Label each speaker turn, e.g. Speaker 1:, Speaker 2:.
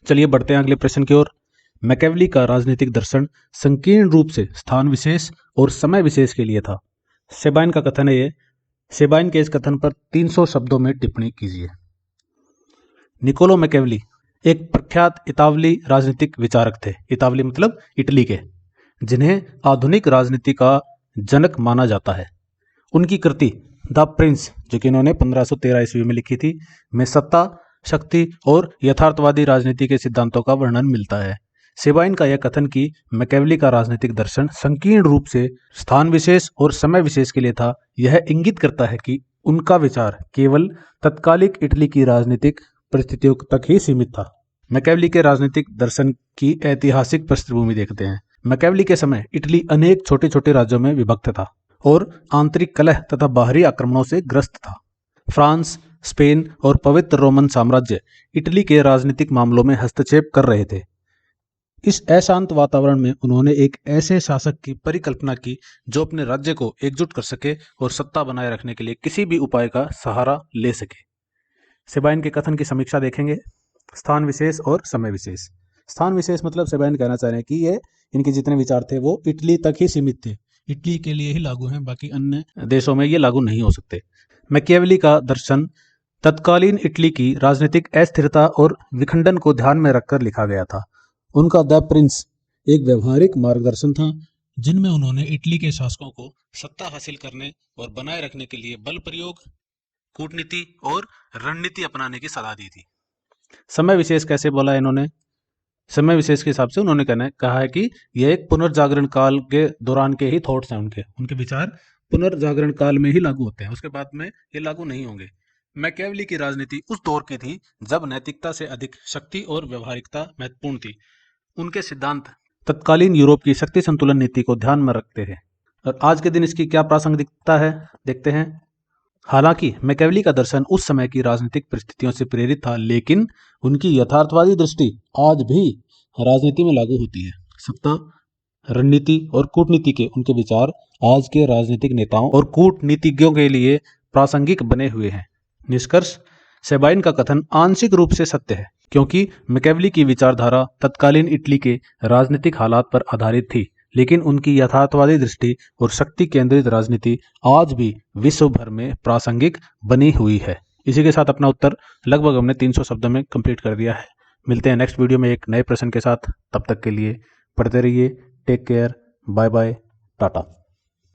Speaker 1: चलिए बढ़ते हैं अगले प्रश्न की ओर। मैकेवली का राजनीतिक दर्शन संकीर्ण रूप से स्थान विशेष और समय विशेष के लिए था। सेबाइन का कथन है ये। सेबाइन के इस कथन पर 300 शब्दों में टिप्पणी कीजिए। निकोलो मैकेवली एक प्रख्यात इतावली राजनीतिक विचारक थे। इतावली मतलब इटली के, जिन्हें आधुनिक राजनीति का जनक माना जाता है। उनकी कृति द प्रिंस, जो कि इन्होंने 1513 ईस्वी में लिखी थी, में सत्ता, शक्ति और यथार्थवादी राजनीति के सिद्धांतों का वर्णन मिलता है। सेबाइन का यह कथन कि मैकेवली का राजनीतिक दर्शन संकीर्ण रूप से स्थान विशेष और समय विशेष के लिए था, यह इंगित करता है कि उनका विचार केवल तत्कालिक इटली की राजनीतिक परिस्थितियों तक ही सीमित था। मैकेवली के राजनीतिक दर्शन की ऐतिहासिक पृष्ठभूमि देखते हैं। मैकेवली के समय इटली अनेक छोटे छोटे राज्यों में विभक्त था और आंतरिक कलह तथा बाहरी आक्रमणों से ग्रस्त था। फ्रांस, स्पेन और पवित्र रोमन साम्राज्य इटली के राजनीतिक मामलों में हस्तक्षेप कर रहे थे। इस अशांत वातावरण में उन्होंने एक ऐसे शासक की परिकल्पना की जो अपने राज्य को एकजुट कर सके और सत्ता बनाए रखने के लिए किसी भी उपाय का सहारा ले सके। सेबाइन के कथन की समीक्षा देखेंगे। स्थान विशेष और समय विशेष। स्थान विशेष मतलब सेबाइन कहना चाह रहे हैं कि ये इनके जितने विचार थे वो इटली तक ही सीमित थे, इटली के लिए ही लागू हैं, बाकी अन्य देशों में ये लागू नहीं हो सकते। मैकियावेली का दर्शन तत्कालीन इटली की राजनीतिक अस्थिरता और विखंडन को ध्यान में रखकर लिखा गया था। उनका द प्रिंस एक व्यवहारिक मार्गदर्शन था, जिनमें उन्होंने इटली के शासकों को सत्ता हासिल करने और बनाए रखने के लिए बल प्रयोग, कूटनीति और रणनीति अपनाने की सलाह दी थी। समय विशेष कैसे बोला इन्होंने? समय विशेष के हिसाब से उन्होंने कहा है कि यह एक पुनर्जागरण काल के दौरान के ही थॉट्स हैं। उनके विचार पुनर्जागरण काल में ही लागू होते हैं, उसके बाद में ये लागू नहीं होंगे। मैकियावेली की राजनीति उस दौर की थी जब नैतिकता से अधिक शक्ति और व्यवहारिकता महत्वपूर्ण थी। उनके सिद्धांत तत्कालीन यूरोप की शक्ति संतुलन नीति को ध्यान में रखते हैं और आज के दिन इसकी क्या प्रासंगिकता है देखते हैं। हालांकि मैकियावेली का दर्शन उस समय की राजनीतिक परिस्थितियों से प्रेरित था, लेकिन उनकी यथार्थवादी दृष्टि आज भी राजनीति में लागू होती है। सत्ता, रणनीति और कूटनीति के उनके विचार आज के राजनीतिक नेताओं और कूटनीतिज्ञों के लिए प्रासंगिक बने हुए हैं। निष्कर्ष, सेबाइन का कथन आंशिक रूप से सत्य है, क्योंकि मैकियावेली की विचारधारा तत्कालीन इटली के राजनीतिक हालात पर आधारित थी, लेकिन उनकी यथार्थवादी दृष्टि और शक्ति केंद्रित राजनीति आज भी विश्व भर में प्रासंगिक बनी हुई है। इसी के साथ अपना उत्तर लगभग हमने 300 शब्दों में कंप्लीट कर दिया है। मिलते हैं नेक्स्ट वीडियो में एक नए प्रश्न के साथ। तब तक के लिए पढ़ते रहिए। Take care, bye bye, Tata.